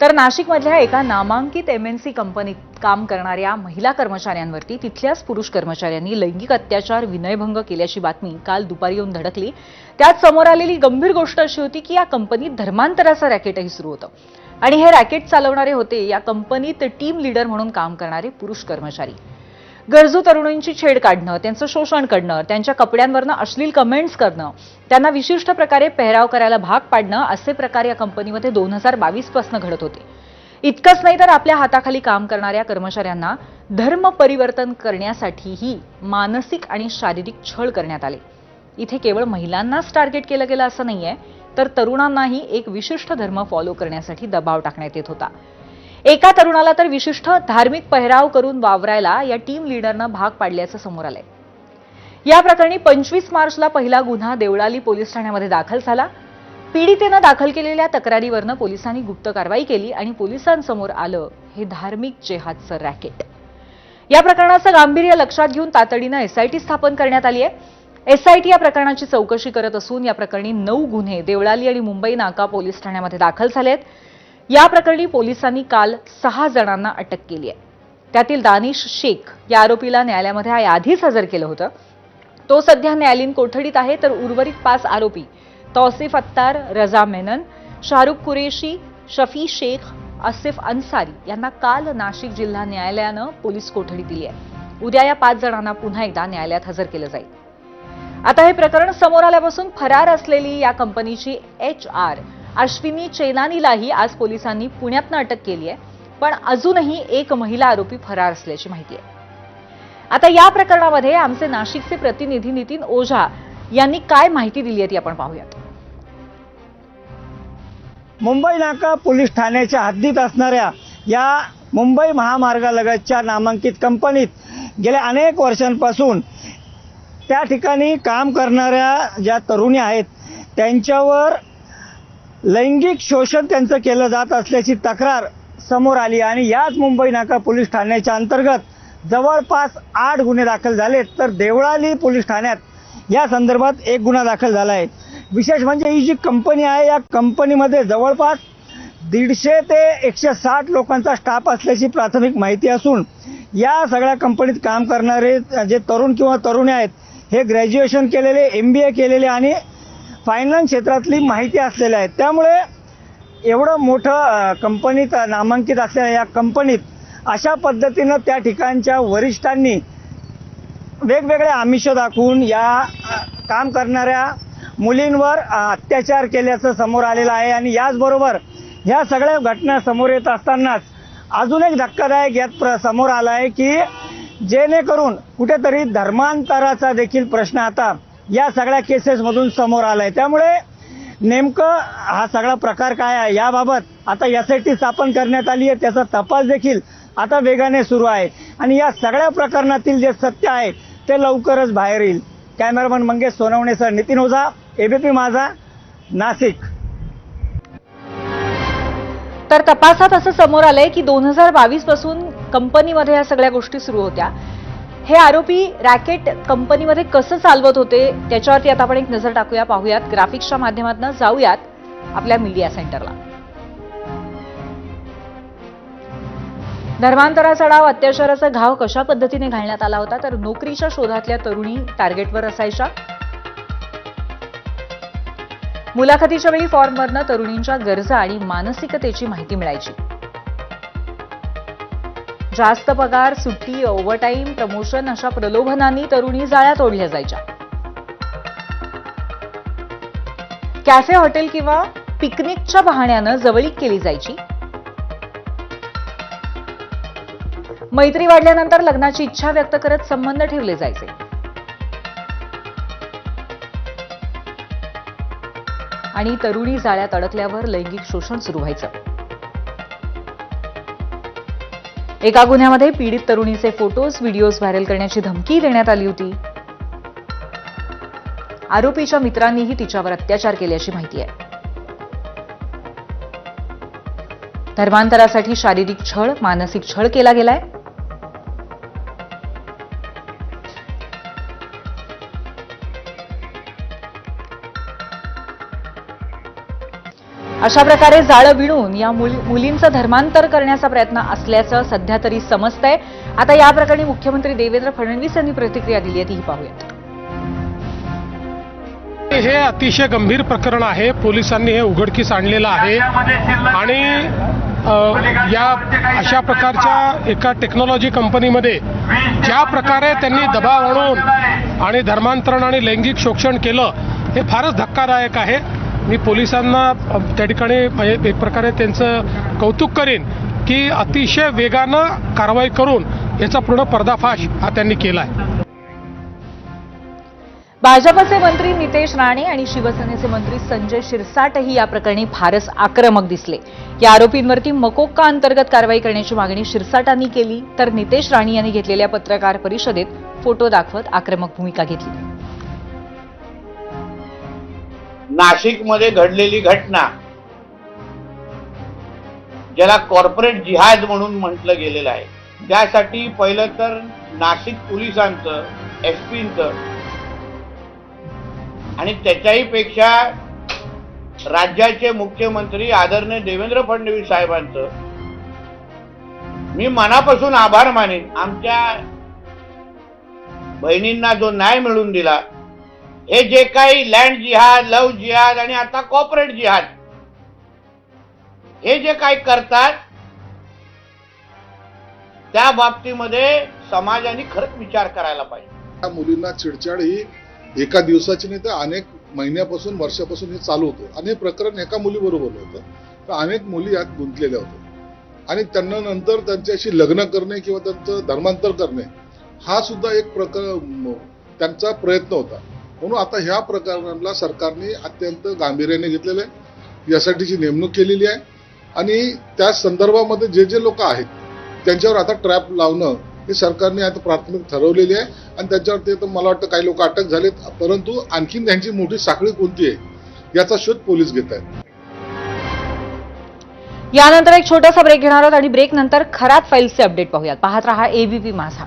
तर नाशिकमधल्या एका नामांकित एमएनसी कंपनीत काम करणाऱ्या महिला कर्मचाऱ्यांवरती तिथल्याच पुरुष कर्मचाऱ्यांनी लैंगिक अत्याचार विनयभंग केल्याची बातमी काल दुपारी येऊन धडकली। त्यात समोर आलेली गंभीर गोष्ट अशी होती की या कंपनीत धर्मांतराचं रॅकेटही सुरू होतं आणि हे रॅकेट चालवणारे होते या कंपनीत टीम लीडर म्हणून काम करणारे पुरुष कर्मचारी। गरजू तरुणींची छेड काढणं, त्यांचं शोषण करणं, त्यांच्या कपड्यांवरनं अश्लील कमेंट्स करणं, त्यांना विशिष्ट प्रकारे पेहराव करायला भाग पाडणं असे प्रकार या कंपनीमध्ये 2022 पासून घडत होते। इतकंच नाही तर आपल्या हाताखाली काम करणाऱ्या कर्मचाऱ्यांना धर्म परिवर्तन करण्यासाठीही मानसिक आणि शारीरिक छळ करण्यात आले। इथे केवळ महिलांनाच टार्गेट केलं गेलं असं नाहीये, तर तरुणांनाही एक विशिष्ट धर्म फॉलो करण्यासाठी दबाव टाकण्यात येत होता। एका तरुणाला तर विशिष्ट धार्मिक पेहराव करून वावरायला या टीम लीडरनं भाग पाडल्याचं समोर आलंय। या प्रकरणी 25 मार्चला पहिला गुन्हा देवळाली पोलीस ठाण्यामध्ये दाखल झाला। पीडितेनं दाखल केलेल्या तक्रारीवरनं पोलिसांनी गुप्त कारवाई केली आणि पोलिसांसमोर आलं हे धार्मिक जेहादचं रॅकेट। या प्रकरणाचं गांभीर्य लक्षात घेऊन तातडीनं एसआयटी स्थापन करण्यात आली आहे। एसआयटी या प्रकरणाची चौकशी करत असून या प्रकरणी 9 गुन्हे देवळाली आणि मुंबई नाका पोलीस ठाण्यामध्ये दाखल झालेत। या प्रकरणी पोलिसांनी काल 6 जणांना अटक केली आहे। त्यातील दानिश शेख या आरोपीला न्यायालयामध्ये आधीच हजर केलं होतं। तो सध्या न्यायालयीन कोठडीत आहे, तर उर्वरित 5 आरोपी तौसिफ अत्तार, रजा मेनन, शाहरुख कुरेशी, शफी शेख, आसिफ अन्सारी यांना काल नाशिक जिल्हा न्यायालयानं पोलीस कोठडी दिली आहे। उद्या या 5 जणांना पुन्हा एकदा न्यायालयात हजर केलं जाईल। आता हे प्रकरण समोर आल्यापासून फरार असलेली या कंपनीची HR अश्विनी चेनानीलाही आज पोलिसांनी पुण्यातनं अटक केली आहे, पण अजूनही एक महिला आरोपी फरार असल्याची माहिती आहे। आता या प्रकरणामध्ये आमचे नाशिकचे प्रतिनिधी नितीन ओझा यांनी काय माहिती दिली आहे ती आपण पाहूयात। मुंबई नाका पोलीस ठाण्याच्या हद्दीत असणाऱ्या या मुंबई महामार्गालगतच्या नामांकित कंपनीत गेल्या अनेक वर्षांपासून त्या ठिकाणी काम करणाऱ्या ज्या तरुणी आहेत त्यांच्यावर लैंगिक शोषण त्यांचं केलं जात असल्याची तक्रार समोर आली आणि याच मुंबई नाका पोलीस ठाण्याच्या अंतर्गत जवळपास 8 गुन्हे दाखल झालेत, तर देवळाली पोलीस ठाण्यात या संदर्भात एक गुन्हा दाखल झाला आहे। विशेष म्हणजे ही जी कंपनी आहे या कंपनीमध्ये जवळपास 150 ते 160 लोकांचा स्टाफ असल्याची प्राथमिक माहिती असून या सगळ्या कंपनीत काम करणारे जे तरुण किंवा तरुणी आहेत हे ग्रॅज्युएशन केलेले, MBA केलेले आणि फायनान्स क्षेत्रातली माहिती असलेली आहे। त्यामुळे एवढं मोठं कंपनीत नामांकित असलेल्या या कंपनीत अशा पद्धतीनं त्या ठिकाणच्या वरिष्ठांनी वेगवेगळे आमिष दाखवून या काम करणाऱ्या मुलींवर अत्याचार केल्याचं समोर आलेलं आहे। आणि याचबरोबर ह्या सगळ्या घटना समोर येत असतानाच अजून एक धक्कादायक यात समोर आला आहे की जेणेकरून कुठेतरी धर्मांतराचा देखील प्रश्न आता या सगळ्या केसेसमधून समोर आला आहे। त्यामुळे नेमकं हा सगळा प्रकार काय आहे याबाबत आता SIT स्थापन करण्यात आली आहे, त्याचा तपास देखील आता वेगाने सुरू आहे आणि या सगळ्या प्रकरणातील जे सत्य आहे ते लवकरच बाहेर येईल। कॅमेरामन मंगेश सोनवणेसह नितीन ओझा, ABP माझा, नाशिक। तर तपासात असं समोर आलंय की 2022 पासून कंपनीमध्ये या सगळ्या गोष्टी सुरू होत्या। हे आरोपी रॅकेट कंपनीमध्ये कसं चालवत होते त्याच्यावरती आता आपण एक नजर टाकूया, पाहूयात। ग्राफिक्सच्या माध्यमातून जाऊयात आपल्या मीडिया सेंटरला। धर्मांतराचा डाव, अत्याचाराचा घाव कशा पद्धतीने घालण्यात आला होता, तर नोकरीच्या शोधातल्या तरुणी टार्गेटवर असायच्या। मुलाखतीच्या वेळी फॉर्मवरनं तरुणींच्या गरजा आणि मानसिकतेची माहिती मिळायची। जास्त पगार, सुट्टी, ओव्हरटाईम, प्रमोशन अशा प्रलोभनांनी तरुणी जाळ्यात ओढल्या जायच्या। कॅफे, हॉटेल किंवा पिकनिकच्या बहाण्यानं जवळीक केली जायची। मैत्री वाढल्यानंतर लग्नाची इच्छा व्यक्त करत संबंध ठेवले जायचे। आणि तरुणी जाळ्यात अडकल्यावर लैंगिक शोषण सुरू व्हायचं। एका गुन्ह्यामध्ये पीडित तरुणीचे फोटोज, व्हिडिओज व्हायरल करण्याची धमकी देण्यात आली होती। आरोपीच्या मित्रांनीही तिच्यावर अत्याचार केल्याची माहिती आहे। धर्मांतरासाठी शारीरिक छळ, मानसिक छळ केला गेलाय। अशा प्रकारे जाळं विणून या मुलींचं धर्मांतर करण्याचा प्रयत्न असल्याचं सध्या तरी समजतंय. आता या प्रकरणी मुख्यमंत्री देवेंद्र फडणवीस यांनी प्रतिक्रिया दिली आहे, ती पाहूयात. हे अतिशय गंभीर प्रकरण आहे. पोलिसांनी हे उघडकीस आणलेलं आहे आणि या अशा प्रकारच्या एका टेक्नॉलॉजी कंपनीमध्ये ज्या प्रकारे त्यांनी दबाव आणून आणि धर्मांतरण आणि लैंगिक शोषण केलं, हे फारच धक्कादायक आहे. मी पोलिसांना त्या ठिकाणी एक प्रकारे त्यांचं कौतुक करेन की अतिशय वेगानं कारवाई करून याचा पूर्ण पर्दाफाश हा त्यांनी केला आहे. भाजपचे मंत्री नितेश राणे आणि शिवसेनेचे मंत्री संजय शिरसाटही या प्रकरणी फारच आक्रमक दिसले. या आरोपींवरती मकोक्का अंतर्गत कारवाई करण्याची मागणी शिरसाटांनी केली, तर नितेश राणे यांनी घेतलेल्या पत्रकार परिषदेत फोटो दाखवत आक्रमक भूमिका घेतली. नाशिकमध्ये घडलेली घटना, ज्याला कॉर्पोरेट जिहाद म्हणून म्हटलं गेलेलं आहे, त्यासाठी पहिलं तर नाशिक पोलिसांचं, एसपींचं आणि त्याच्याही पेक्षा राज्याचे मुख्यमंत्री आदरणीय देवेंद्र फडणवीस साहेबांचं मी मनापासून आभार मानेन. आमच्या बहिणींना जो न्याय मिळवून दिला, हे जे काही लँड जिहाद, लव्ह जिहाद आणि आता कॉर्पोरेट जिहाद हे जे काही करतात, त्या बाबतीमध्ये समाजाने खरंच विचार करायला पाहिजे. त्या मुलींना चिडचिड ही एका दिवसाची नाही तर अनेक महिन्यापासून, वर्षापासून हे चालू होतं आणि हे प्रकरण एका मुलीबरोबर होतं. तर अनेक मुली यात गुंतलेल्या होत्या आणि त्यांना नंतर त्यांच्याशी लग्न करणे किंवा त्यांचं धर्मांतर करणे हा सुद्धा एक त्यांचा प्रयत्न होता. म्हणून आता ह्या प्रकरणाला सरकारने अत्यंत गांभीर्याने घेतलेलं आहे. यासाठीची नेमणूक केलेली आहे आणि त्या संदर्भामध्ये जे जे लोक आहेत त्यांच्यावर आता ट्रॅप लावणं हे सरकारने आता प्राथमिक ठरवलेली आहे आणि त्याच्यावरती तर मला वाटतं काही लोक अटक झालेत, परंतु आणखीन त्यांची मोठी साखळी कोणती आहे याचा शोध पोलीस घेत आहेत. यानंतर एक छोटासा ब्रेक घेणार आहोत आणि ब्रेक नंतर खरात फाईल्सचे अपडेट पाहूयात. पाहत रहा एबीपी माझा.